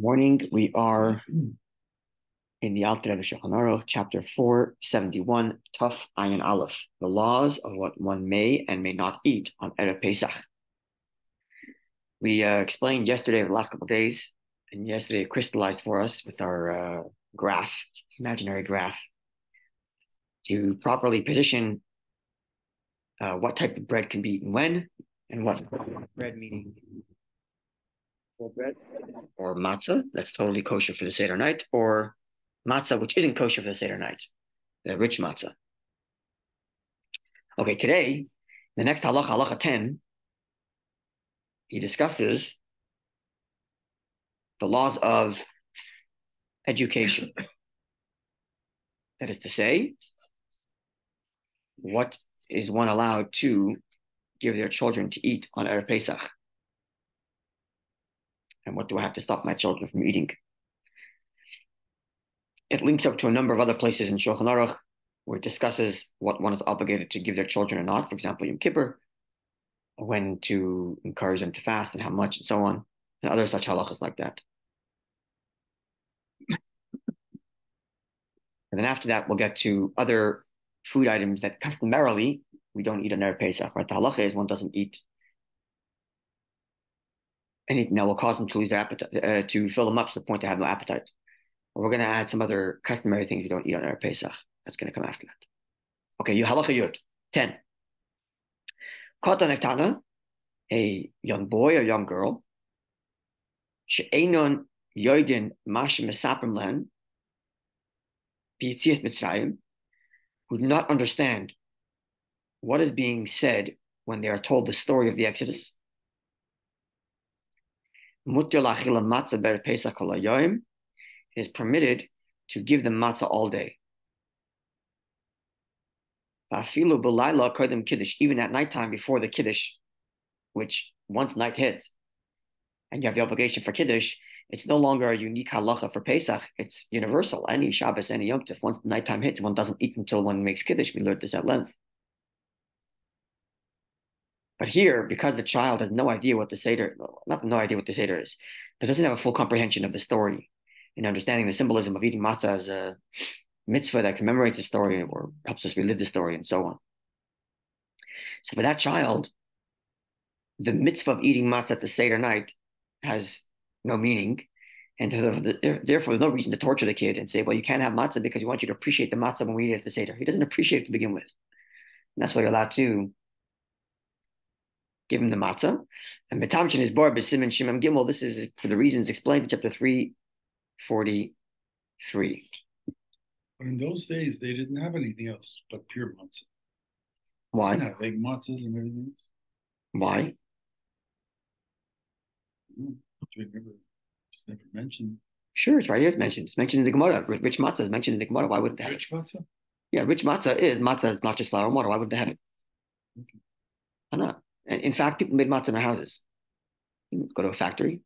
Morning. We are in the Alter Rebbe Shulchan Aruch, chapter 471, Tuf Ayin Aleph, the laws of what one may and may not eat on Erev Pesach. We explained yesterday, the last couple of days, and yesterday it crystallized for us with our graph, imaginary graph, to properly position what type of bread can be eaten when, and what bread meaning full bread, or matzah, that's totally kosher for the Seder night, or matzah, which isn't kosher for the Seder night, the rich matzah. Okay, today, the next halacha, halacha 10, he discusses the laws of education. That is to say, what is one allowed to give their children to eat on Erev Pesach? And what do I have to stop my children from eating? It links up to a number of other places in Shulchan Aruch where it discusses what one is obligated to give their children or not. For example, Yom Kippur, when to encourage them to fast and how much and so on, and other such halachas like that. And then after that, we'll get to other food items that customarily we don't eat on Erev Pesach, right? The halacha is one doesn't eat anything that will cause them to lose their appetite, to fill them up to the point to have no appetite. But we're going to add some other customary things we don't eat on Erev Pesach. That's going to come after that. Okay, halacha yud 10. Kata nektana, a young boy or young girl, she'enon yoidin mash mesaprim lehen, b'yitzias Mitzrayim, who do not understand what is being said when they are told the story of the Exodus. Mutter la'achila matzah ber Pesach kol hayoim, it is permitted to give them matzah all day. Afilu b'layla kodem kiddush, even at nighttime before the kiddush, which once night hits, and you have the obligation for kiddush, it's no longer a unique halacha for Pesach. It's universal. Any Shabbos, any Yom Tov, once the nighttime hits, one doesn't eat until one makes kiddush. We learned this at length. But here, because the child has no idea what the Seder, not no idea what the Seder is, but doesn't have a full comprehension of the story and understanding the symbolism of eating matzah as a mitzvah that commemorates the story or helps us relive the story and so on. So for that child, the mitzvah of eating matzah at the Seder night has no meaning. And therefore, there's no reason to torture the kid and say, well, you can't have matzah because we want you to appreciate the matzah when we eat it at the Seder. He doesn't appreciate it to begin with. And that's why you're allowed to give him the matzah. And Betamchin is bar b'simin shimam gimel. This is for the reasons explained in chapter 343. But in those days, they didn't have anything else but pure matzah. Why? They didn't have egg matzahs and everything else. Why? It's never mentioned. Sure, it's right here. It's mentioned. It's mentioned in the Gemara. Rich matzah is mentioned in the Gemara. Why wouldn't they have Rich matzah? Yeah, rich matzah is not just flour and water. Why would they have it? Okay. Why not? And in fact, people made matzah in their houses. You go to a factory,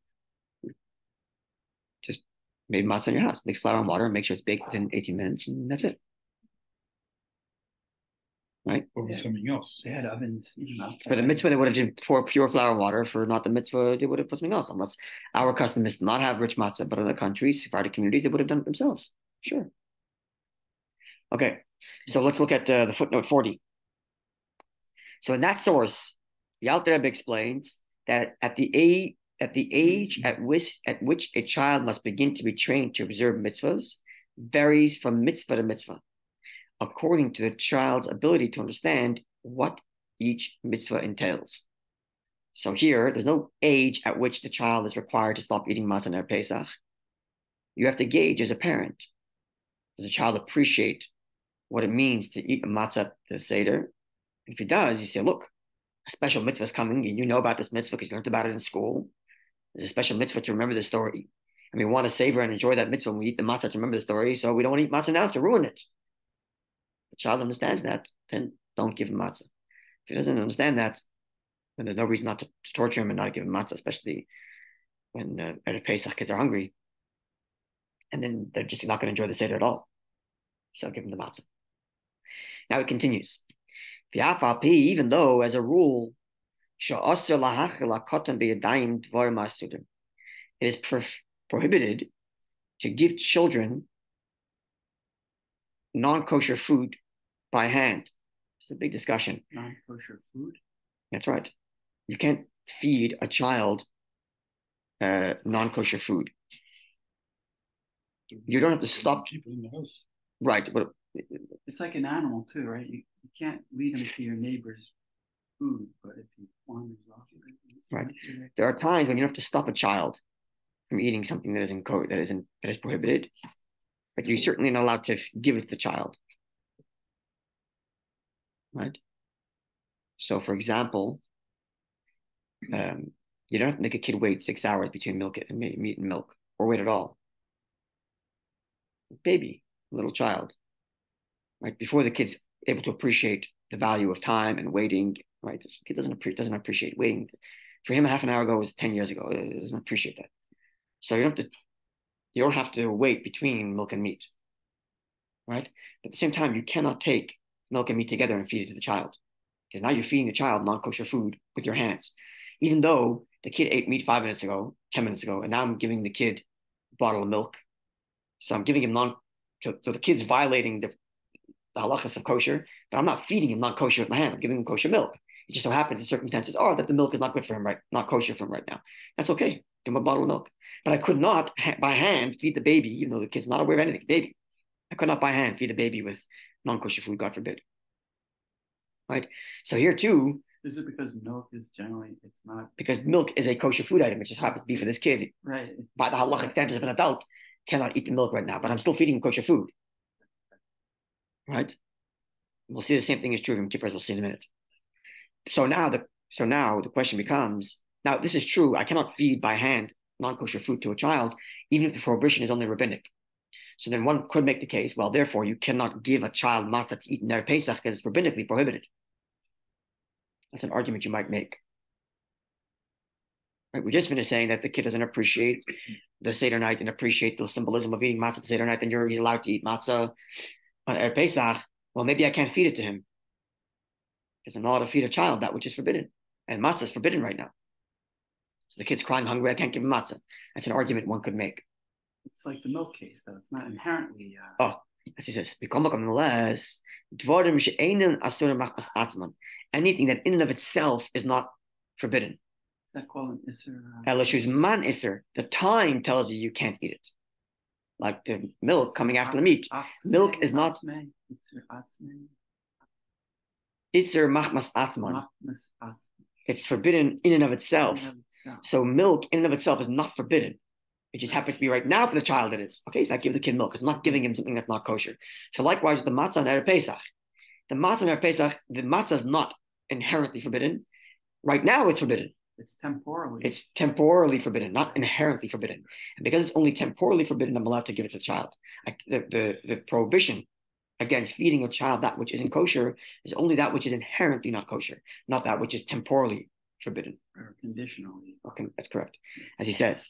just made matzah in your house. Mix flour and water and make sure it's baked within 18 minutes, and that's it. Right? Or with something else. They had ovens. For the mitzvah, they would have just poured pure flour and water. For not the mitzvah, they would have put something else. Unless our custom is to not have rich matzah, but in other countries, Sephardic communities, they would have done it themselves. Sure. Okay, so let's look at the footnote 40. So in that source, the Alter Rebbe explains that at the age at which a child must begin to be trained to observe mitzvahs varies from mitzvah to mitzvah, according to the child's ability to understand what each mitzvah entails. So here, there's no age at which the child is required to stop eating matzah on Erev Pesach. You have to gauge as a parent. Does the child appreciate what it means to eat a matzah at the Seder? If he does, you say, look, a special mitzvah is coming, and you know about this mitzvah because you learned about it in school. There's a special mitzvah to remember the story. And we want to savor and enjoy that mitzvah when we eat the matzah to remember the story, so we don't want to eat matzah now to ruin it. The child understands that, then don't give him matzah. If he doesn't understand that, then there's no reason not to torture him and not give him matzah, especially when at Pesach kids are hungry. And then they're just not going to enjoy the Seder at all. So give him the matzah. Now it continues. Even though, as a rule, it is prohibited to give children non-kosher food by hand. It's a big discussion. Non-kosher food? That's right. You can't feed a child non-kosher food. You don't have to stop. Keep it in the house. Right. But it's like an animal too, right? You can't lead them to your neighbor's food, but if he wanders off, right. There are times when you have to stop a child from eating something that is prohibited, but you're certainly not allowed to give it to the child. Right. So, for example, you don't have to make a kid wait 6 hours between meat and milk, or wait at all. Baby, little child, right? Before the kid's able to appreciate the value of time and waiting, right? The kid doesn't appreciate waiting. For him, half an hour ago was 10 years ago. He doesn't appreciate that. So you don't have to wait between milk and meat, right? But at the same time, you cannot take milk and meat together and feed it to the child, because now you're feeding the child non-kosher food with your hands, even though the kid ate meat 5 minutes ago, 10 minutes ago, and now I'm giving the kid a bottle of milk. So I'm giving him so the kid's violating the halachas of kosher, but I'm not feeding him non-kosher with my hand. I'm giving him kosher milk. It just so happens in circumstances that the milk is not good for him, right? Not kosher for him right now. That's okay. Give him a bottle of milk. But I could not by hand feed the baby, even though the kid's not aware of anything. Baby, I could not by hand feed a baby with non-kosher food, God forbid. Right? So here too. Is it because milk is generally, it's not? Because milk is a kosher food item. It just happens to be for this kid. Right. By the halachic standards of an adult, cannot eat the milk right now, but I'm still feeding him kosher food. Right? We'll see the same thing is true of Yom Kippur, as we'll see in a minute. So now the question becomes, now this is true, I cannot feed by hand non-kosher food to a child, even if the prohibition is only rabbinic. So then one could make the case, well, therefore you cannot give a child matzah to eat in Erev Pesach because it's rabbinically prohibited. That's an argument you might make. Right? We just finished saying that the kid doesn't appreciate the Seder night and appreciate the symbolism of eating matzah the Seder night, and he's allowed to eat matzah on Erev Pesach. Well, maybe I can't feed it to him because I'm not allowed to feed a child that which is forbidden. And matzah is forbidden right now. So the kid's crying hungry, I can't give him matzah. That's an argument one could make. It's like the milk case, though. It's not inherently... as he says, anything that in and of itself is not forbidden. Is that called an isser? Man isser. The time tells you can't eat it. Like the milk coming after the meat. Milk is not... Itzer machmas atzman. It's forbidden in and of itself. So milk in and of itself is not forbidden. It just happens to be right now for the child it is. Okay, so I give the kid milk. It's not giving him something that's not kosher. So likewise with the matzah on Erev Pesach. The matzah on Erev Pesach, the matzah is not inherently forbidden. Right now it's forbidden. It's temporally. It's temporally forbidden, not inherently forbidden. And because it's only temporally forbidden, I'm allowed to give it to the child. The prohibition against feeding a child that which isn't kosher is only that which is inherently not kosher, not that which is temporally forbidden. Or conditionally. Okay, that's correct. As he says,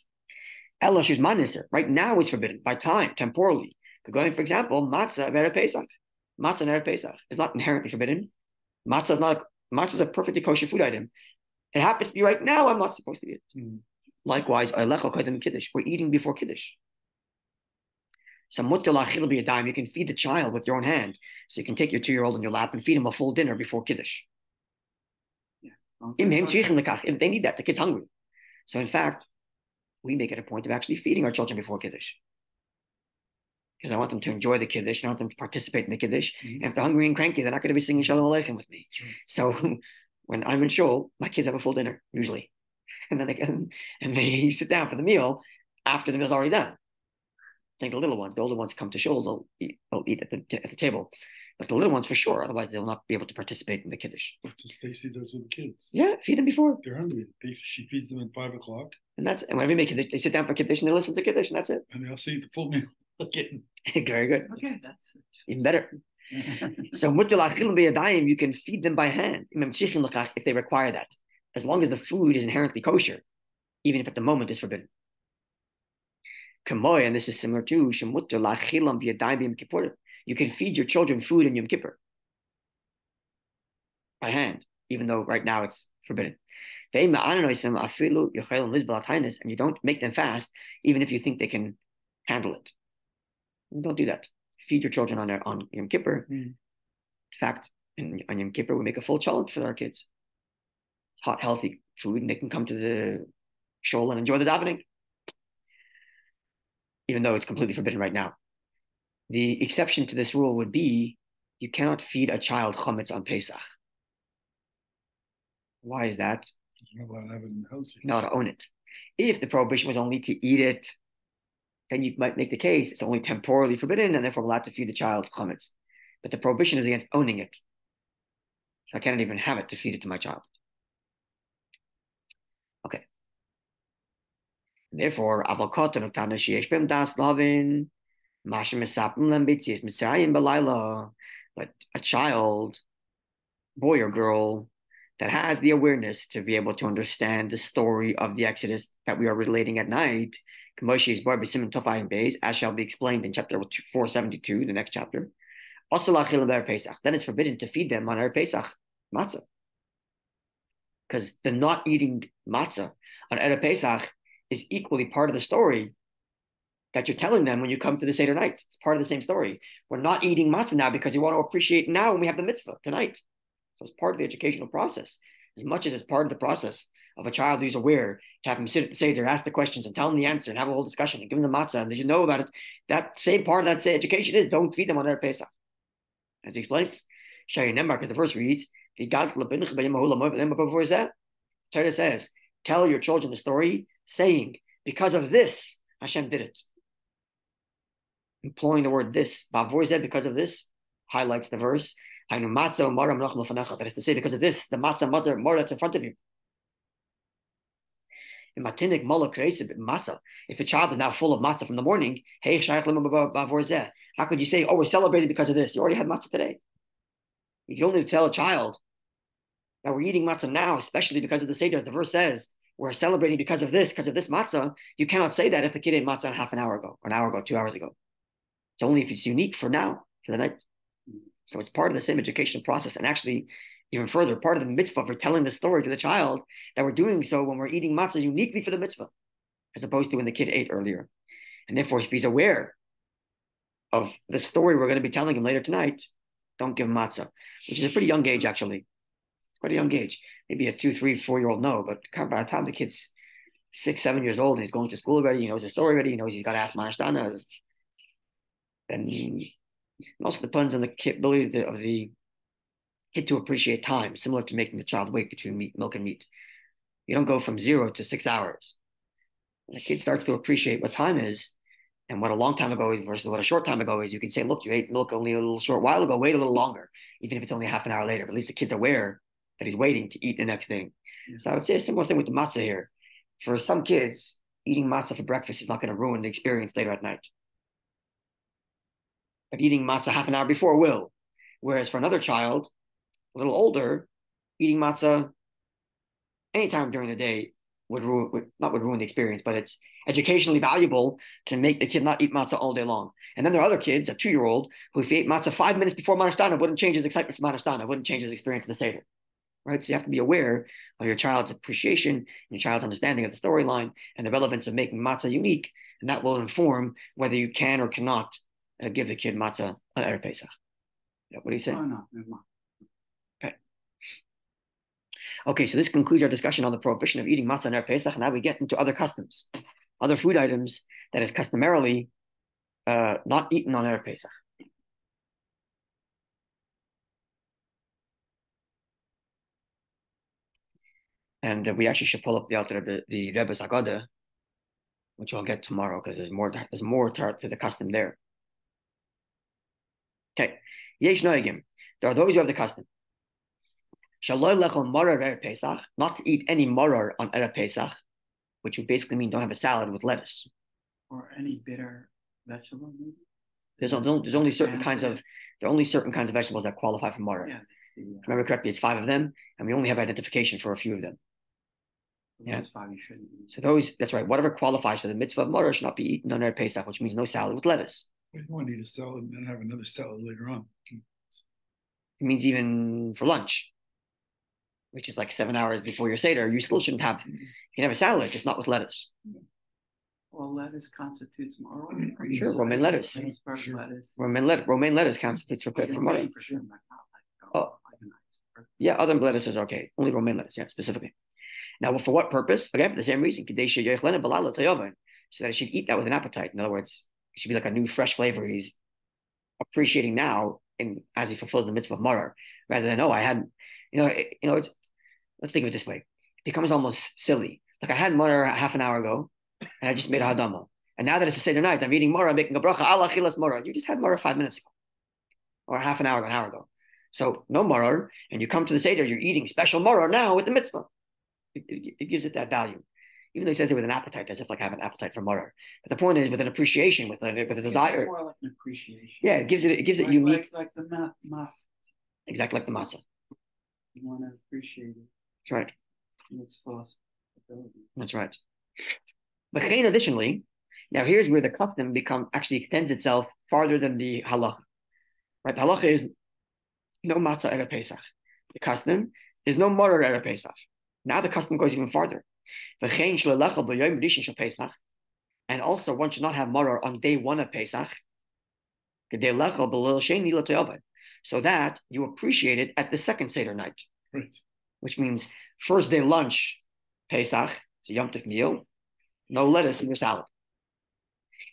Elosh is manisr. Right now it's forbidden by time, temporally. Going, for example, matzah of Erev Pesach. Matzah of Erev Pesach is not inherently forbidden. Matzah is a perfectly kosher food item. It happens to be right now, I'm not supposed to eat it. Likewise, we're eating before Kiddush. So you can feed the child with your own hand. So you can take your 2-year-old on your lap and feed him a full dinner before Kiddush. Yeah. If they need that, the kid's hungry. So in fact, we make it a point of actually feeding our children before Kiddush. Because I want them to enjoy the Kiddush. I want them to participate in the Kiddush. And if they're hungry and cranky, they're not going to be singing Shalom Aleichem with me. So when I'm in shul, my kids have a full dinner, usually. And then they sit down for the meal after the meal's already done. I think the little ones, the older ones come to shul, they'll eat at the table. But the little ones for sure, otherwise they'll not be able to participate in the Kiddush. That's what Stacy does with the kids. Yeah, feed them before. They're hungry. She feeds them at 5 o'clock. And whenever we make Kiddush, they sit down for Kiddush and they listen to Kiddush, and that's it. And they'll see the full meal again. Very good. Okay, that's even better. So you can feed them by hand if they require that, as long as the food is inherently kosher, even if at the moment it's forbidden. And this is similar to you can feed your children food in Yom Kippur by hand, even though right now it's forbidden. And you don't make them fast, even if you think they can handle it. Don't do that. Feed your children on Yom Kippur. In fact, on Yom Kippur, we make a full challenge for our kids. Hot, healthy food, and they can come to the shul and enjoy the davening, even though it's completely forbidden right now. The exception to this rule would be you cannot feed a child chametz on Pesach. Why is that? You're not allowed to have it in the house. Not to own it. If the prohibition was only to eat it, then you might make the case it's only temporally forbidden and therefore allowed to feed the child chametz. But the prohibition is against owning it. So I can't even have it to feed it to my child. Okay. Therefore, but a child, boy or girl, that has the awareness to be able to understand the story of the Exodus that we are relating at night, as shall be explained in chapter 472, the next chapter, then it's forbidden to feed them on Erev Pesach matzah. Because the not eating matzah on Erev Pesach is equally part of the story that you're telling them when you come to the Seder night. It's part of the same story. We're not eating matzah now because you want to appreciate now when we have the mitzvah tonight. So it's part of the educational process, as much as it's part of the process of a child who's aware to have him sit at the Seder, ask the questions and tell him the answer and have a whole discussion and give him the matzah and they should know about it. That same part of that education is don't feed them on Erev Pesach. As he explains, because the verse reads, Torah says, tell your children the story, saying, because of this, Hashem did it. Employing the word this, because of this, highlights the verse. That is to say, because of this, the matzah mara that's in front of you. If a child is now full of matzah from the morning, how could you say, oh, we're celebrating because of this? You already had matzah today. You can only tell a child that we're eating matzah now, especially because of the Seder. The verse says, we're celebrating because of this matzah. You cannot say that if the kid ate matzah half an hour ago, or an hour ago, 2 hours ago. It's only if it's unique for now, for the night. So it's part of the same educational process. And actually, even further, part of the mitzvah for telling the story to the child, that we're doing so when we're eating matzah uniquely for the mitzvah, as opposed to when the kid ate earlier. And therefore, if he's aware of the story we're going to be telling him later tonight, don't give him matzah, which is a pretty young age, actually. It's quite a young age. Maybe a 2, 3, 4-year-old, no, but by the time the kid's 6, 7 years old and he's going to school already, he knows the story already, he knows he's got to ask Manashtana, then it also depends on the ability of the kid to appreciate time, similar to making the child wait between milk and meat. You don't go from 0 to 6 hours. When the kid starts to appreciate what time is and what a long time ago is versus what a short time ago is, you can say, look, you ate milk only a little short while ago, wait a little longer, even if it's only half an hour later. But at least the kid's aware that he's waiting to eat the next thing. Yeah. So I would say a similar thing with the matzah here. For some kids, eating matzah for breakfast is not going to ruin the experience later at night. But eating matzah half an hour before will. Whereas for another child, a little older, eating matzah anytime during the day would ruin the experience, but it's educationally valuable to make the kid not eat matzah all day long. And then there are other kids, a 2-year-old, who if he ate matzah 5 minutes before Manashtana, wouldn't change his excitement for Manashtana, wouldn't change his experience in the Seder. Right? So you have to be aware of your child's appreciation and your child's understanding of the storyline and the relevance of making matzah unique, and that will inform whether you can or cannot give the kid matzah on Erev Pesach. Yeah, what do you say? Oh, no, never mind. Okay, so this concludes our discussion on the prohibition of eating matzah on Erev Pesach. Now we get into other customs, other food items that is customarily not eaten on Erev Pesach. And we actually should pull up the Rebbe's Haggadah, which I'll get tomorrow because there's more to the custom there. Okay, Yesh Noegim. There are those who have the custom. Shaloi lechol marar Erev Pesach, not to eat any marar on Erev Pesach, which would basically mean don't have a salad with lettuce. Or any bitter vegetable, maybe? There's only certain kinds of vegetables that qualify for marar. Yeah, If I remember correctly, it's 5 of them, and we only have identification for a few of them. Those 5 you shouldn't eat. So that's right. Whatever qualifies for the mitzvah of marar should not be eaten on Erev Pesach, which means no salad with lettuce. We don't want to eat a salad and then have another salad later on. It means even for lunch. which is like 7 hours before your Seder, you still shouldn't have, you can have a salad, just not with lettuce. Well, lettuce constitutes more. Sure, romaine lettuce. Romaine lettuce constitutes for maror. For sure. Oh, yeah, other lettuce is okay. Only romaine lettuce, yeah, specifically. Now, for what purpose? Again, for the same reason. So that he should eat that with an appetite. In other words, it should be like a new, fresh flavor he's appreciating now, as he fulfills the mitzvah of maror, rather than I hadn't. Let's think of it this way. It becomes almost silly. Like I had maror half an hour ago, and I just made a hadama. And now that it's a Seder night, I'm eating maror, I'm making a bracha, Allah chilas maror. You just had maror 5 minutes ago, or half an hour ago. So no maror, and you come to the Seder, you're eating special maror now with the mitzvah. It gives it that value. Even though he says it with an appetite, as if like I have an appetite for maror. But the point is with an appreciation, with a desire. It's more like an appreciation. Yeah, it gives it unique. Like the matzah. Exactly like the matzah. You want to appreciate it. That's right. Mitzvos ability. That's right. But additionally, now here's where the custom actually extends itself farther than the halacha. Right? The halacha is no matzah erev Pesach. The custom is no maror erev Pesach. Now the custom goes even farther. And also, one should not have maror on day 1 of Pesach, so that you appreciate it at the second Seder night. Right. Which means first day lunch, Pesach, it's a Yom Tov meal, no lettuce in your salad.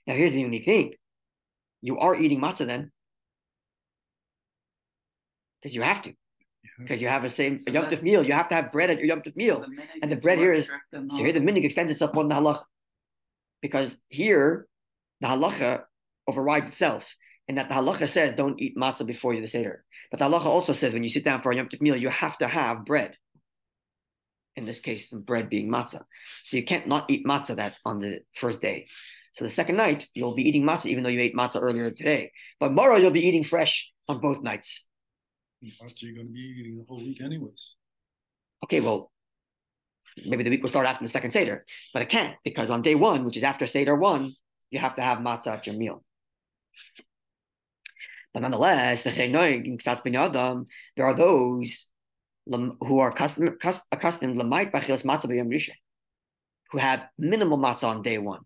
Now here's the unique thing. You are eating matzah then, because you have to. Because you have a Yom Tov meal. You have to have bread at your Yom Tov meal. And the bread here is, so here the minhag extends itself on the halacha. Because here, the halacha overrides itself. And that the halacha says, don't eat matzah before you the Seder. But the halacha also says, when you sit down for a Yom Tov meal, you have to have bread. In this case, the bread being matzah. So you can't not eat matzah that on the first day. So the second night, you'll be eating matzah, even though you ate matzah earlier today. But maror, you'll be eating fresh on both nights. Matzah you're going to be eating the whole week anyways. Okay, well, maybe the week will start after the second Seder, but it can't, because on day 1, which is after Seder 1, you have to have matzah at your meal. But nonetheless, there are those who are accustomed who have minimal matzah on day 1,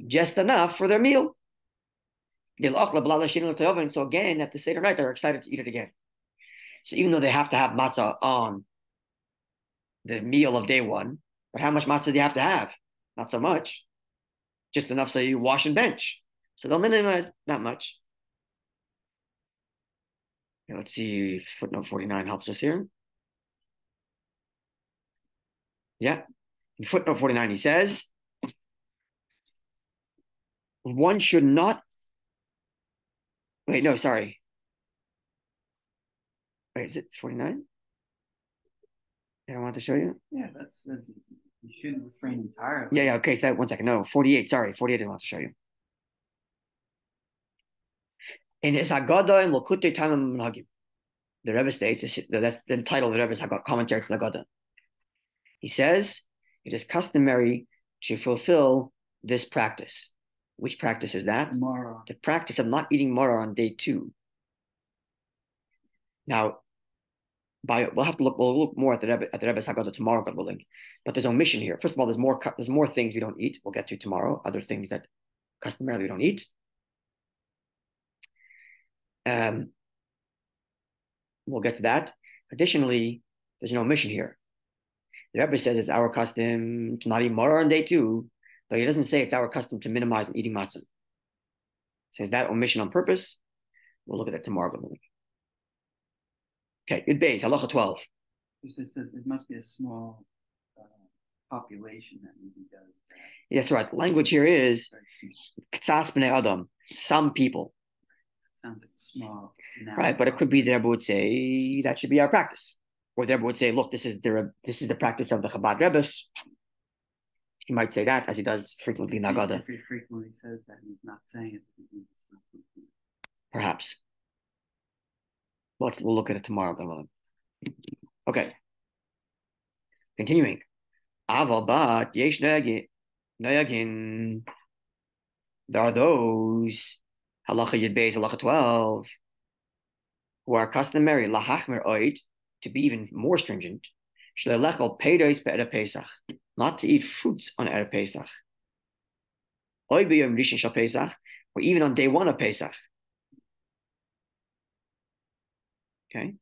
just enough for their meal. And so again, at the Seder night, they're excited to eat it again. So even though they have to have matzah on the meal of day 1, but how much matzah do you have to have? Not so much. Just enough so you wash and bench. So they'll minimize not much. Okay, let's see if footnote 49 helps us here. Yeah. In footnote 49, he says, one should not. Wait, no, sorry. Wait, is it 49? I want to show you. Yeah, that's you shouldn't refrain entirely. Yeah, okay. So 1 second. No, 48. Sorry, 48. I want to show you. In his Haggadah and Lakutei Tamim Menhagim, the Rebbe states that's the title of the Rebbe's commentary to the Haggadah. He says it is customary to fulfill this practice. Which practice is that? Tomorrow. The practice of not eating maror on day 2. Now, we'll look more at the Rebbe's Haggadah tomorrow, God willing. But there's omission here. First of all, there's more things we don't eat. We'll get to tomorrow. Other things that customarily we don't eat. We'll get to that. Additionally, there's an omission here. The Rebbe says it's our custom to not eat maror on day 2, but he doesn't say it's our custom to minimize eating matzah. So is that omission on purpose? We'll look at it tomorrow, God willing. Okay, good base, halacha 12. It says it must be a small population that maybe does that. That's right. The language here is ktsas b'nei adam, some people. Sounds like small. Right, but it could be the Rebbe would say that should be our practice. Or the Rebbe would say, look, this is the practice of the Chabad Rebbes. He might say that, as he does frequently in Haggadah. If he frequently says that, he's not saying it. It's not something. Perhaps. We'll look at it tomorrow. Okay. Continuing. Aval bat yesh nayagin. There are those, halacha yud beis, halacha 12, who are customary lahachmer oid to be even more stringent, not to eat fruits on Erev Pesach, or even on day one of Pesach. Okay,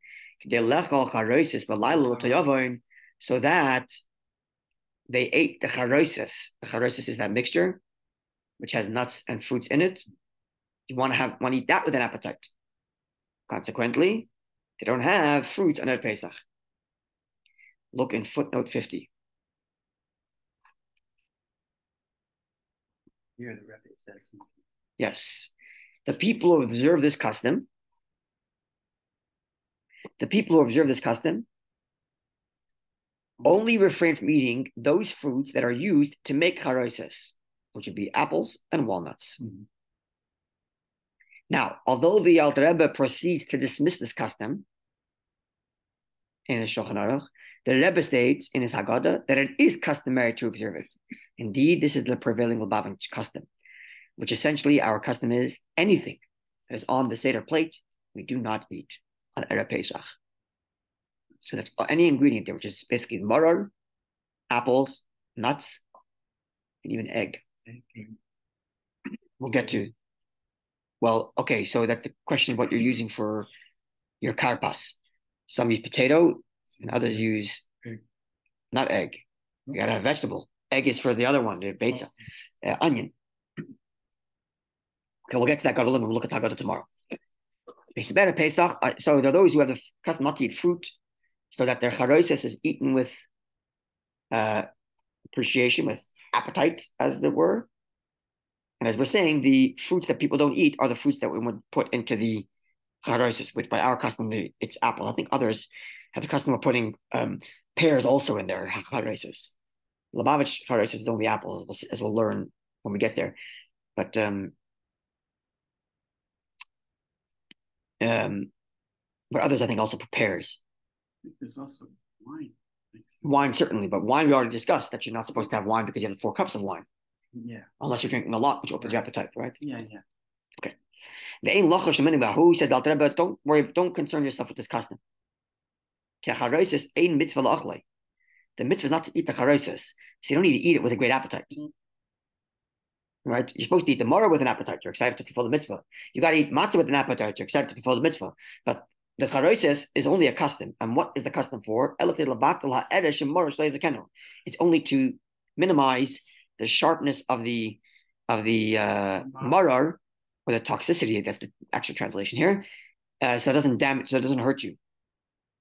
so that they ate the charosis. The charosis is that mixture which has nuts and fruits in it. You want to eat that with an appetite. Consequently, they don't have fruit on Erev Pesach. Look in footnote 50. Here the Rebbe says something. Yes. The people who observe this custom only refrain from eating those fruits that are used to make charosis, which would be apples and walnuts. Mm-hmm. Now, although the Alter Rebbe proceeds to dismiss this custom in the Shulchan Aruch, the Rebbe states in his Haggadah that it is customary to observe it. Indeed, this is the prevailing Lubavitch custom, which essentially our custom is anything that is on the Seder plate, we do not eat on Erev Pesach. So that's any ingredient there, which is basically maror, apples, nuts, and even egg. We'll get to. Well, okay, so that the question of what you're using for your karpas. Some use potato, and others use not egg. You gotta have vegetable. Egg is for the other one, the beitza, onion. Okay, we'll get to that. God willing, we'll look at Haggadah tomorrow. So there are those who have the custom not to eat fruit, so that their charosis is eaten with appreciation, with appetite, as it were. And as we're saying, the fruits that people don't eat are the fruits that we would put into the charosis, which by our custom, it's apple. I think others have the custom of putting pears also in their charosis. Lubavitch charosis is only apples, as we'll learn when we get there. But others, I think, also put pears. I think there's also wine. Wine, certainly, but wine we already discussed that you're not supposed to have wine because you have the 4 cups of wine. Yeah. Unless you're drinking a lot, which opens your appetite, right? Yeah. Okay. Who said, don't worry, don't concern yourself with this custom. The mitzvah is not to eat the charosis, so you don't need to eat it with a great appetite. Right? You're supposed to eat the maror with an appetite. You're excited to fulfill the mitzvah. You got to eat matzah with an appetite. You're excited to fulfill the mitzvah. But the charosis is only a custom. And what is the custom for? It's only to minimize the sharpness of the maror, or the toxicity. That's the actual translation here. So it doesn't damage. So it doesn't hurt you.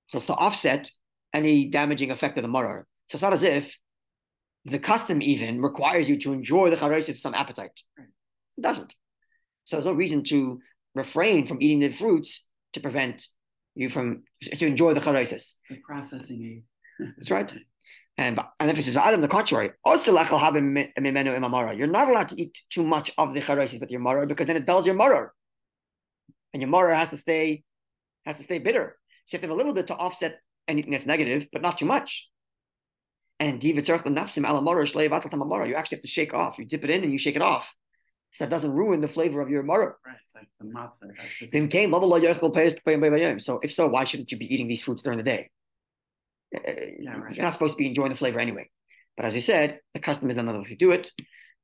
So it's to offset any damaging effect of the maror. So it's not as if the custom even requires you to enjoy the charosis with some appetite. It doesn't. So there's no reason to refrain from eating the fruits to prevent you from to enjoy the charosis. It's a processing aid. That's right. And emphasis on the contrary. You're not allowed to eat too much of the charosis with your maror because then it dulls your maror, and your maror has to stay bitter. So you have to have a little bit to offset anything that's negative, but not too much. And you actually have to shake off. You dip it in and you shake it off, so that doesn't ruin the flavor of your maror. Right, it's like the matzah. So if so, why shouldn't you be eating these fruits during the day? Yeah, right. You're not supposed to be enjoying the flavor anyway. But as you said, the custom is another if you do it,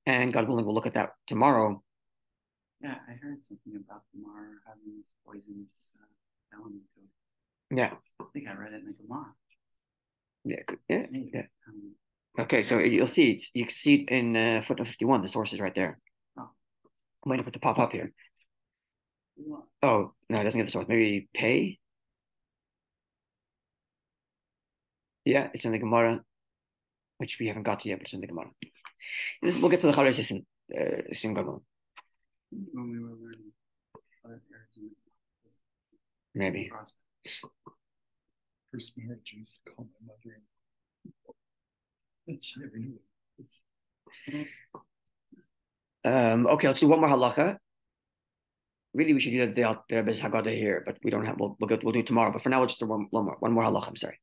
and God willing, we'll look at that tomorrow. Yeah, I heard something about the maror having this poisonous element to it. Yeah, I think I read it in the Gemara. Yeah. Okay, so you'll see you can see it in footnote 51. The source is right there. Oh. I'm waiting for it to pop up here. What? Oh no, it doesn't get the source. Maybe pay. Yeah, it's in the Gemara, which we haven't got to yet, but it's in the Gemara. We'll get to the charosis soon. When we were learning other areas in Maybe. First marriage, I used to call my mother. She never knew it. Okay, let's do one more halacha. Really, we should do the Rebbe's Haggadah here, but we don't have. We'll do it tomorrow. But for now, we'll just do one more halacha. I'm sorry.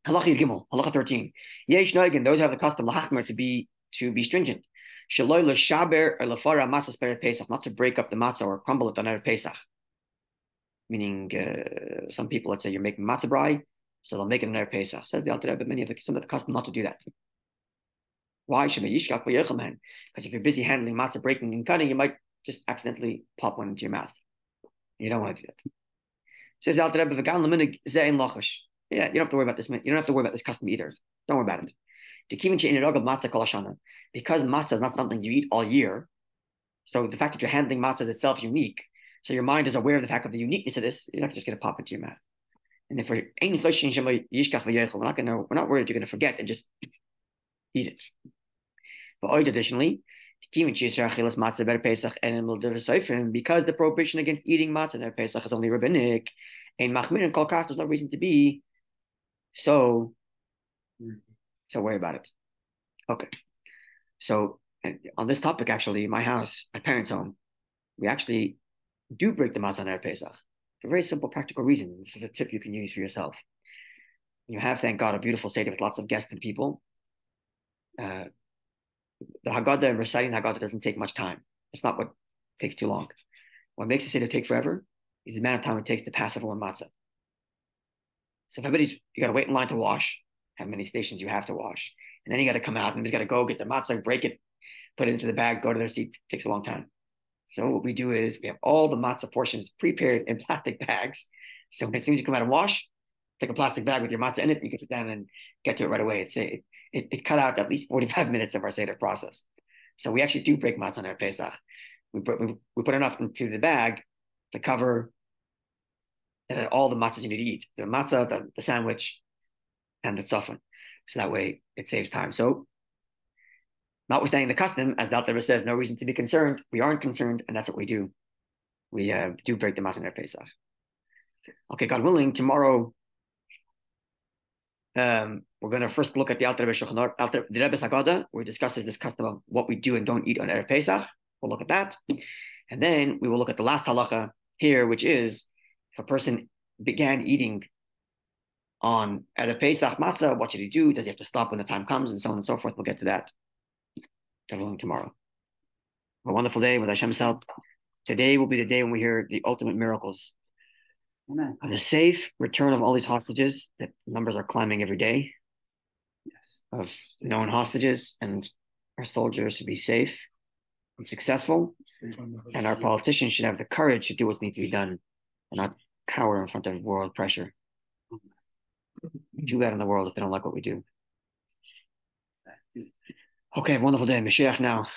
Halacha Gimel, halacha 13. Yesh noigen, those who have the custom lahachmer to be stringent. Shaloi l'shaber or lefara matzah per Pesach, not to break up the matzah or crumble it on Erev Pesach. meaning some people, let's say you're making matzah brai, so they'll make it in their Pesach. Says the Alter Rebbe, some of the custom not to do that. Why should yishkach v'yechel man? Because if you're busy handling matzah breaking and cutting, you might just accidentally pop one into your mouth. You don't want to do that. Says the Alter Rebbe, v'gan l'minig ze'en lachash. Yeah, you don't have to worry about this. You don't have to worry about this custom either. Don't worry about it. Because matzah is not something you eat all year, so the fact that you're handling matzah is itself unique. So your mind is aware of the fact of the uniqueness of this. You're not just going to pop into your mouth. And if we're not worried you're going to forget and just eat it. But additionally, because the prohibition against eating matzah in their Pesach is only rabbinic, and machmir and kol kach, there's no reason to be so worry about it. Okay. So on this topic, actually, in my house, my parents' home, we actually do break the matzah on our Pesach for a very simple, practical reason. This is a tip you can use for yourself. You have, thank God, a beautiful Seder with lots of guests and people. The Haggadah and reciting the Haggadah doesn't take much time. It's not what takes too long. What makes the Seder take forever is the amount of time it takes to pass everyone matzah. So if you got to wait in line to wash, how many stations you have to wash, and then you got to come out and he's got to go get the matzah, break it, put it into the bag, go to their seat. It takes a long time. So what we do is we have all the matzah portions prepared in plastic bags. So as soon as you come out and wash, take a plastic bag with your matzah in it, you can sit down and get to it right away. It cut out at least 45 minutes of our Seder process. So we actually do break matzah on our Pesach. We put enough into the bag to cover all the matzahs you need to eat. The matzah, the sandwich, and the tzafon. So that way it saves time. So notwithstanding the custom, as the Alter Rebbe says, no reason to be concerned. We aren't concerned, and that's what we do. We do break the matzah in our Pesach. Okay, God willing, tomorrow we're going to first look at the Alter Rebbe Shulchan Aruch, the Rebbe's Haggadah, where he discusses this custom of what we do and don't eat on Erev Pesach. We'll look at that. And then we will look at the last halacha here, which is if a person began eating on Erev Pesach matzah, what should he do? Does he have to stop when the time comes, and so on and so forth? We'll get to that tomorrow. Have a wonderful day with Hashem's help. Today will be the day when we hear the ultimate miracles. Amen. Of the safe return of all these hostages. The numbers are climbing every day. Yes. Of known hostages, and our soldiers should be safe and successful. And our politicians should have the courage to do what needs to be done and not cower in front of world pressure. Do that in the world if they don't like what we do. Okay, have a wonderful day. Mashiach now.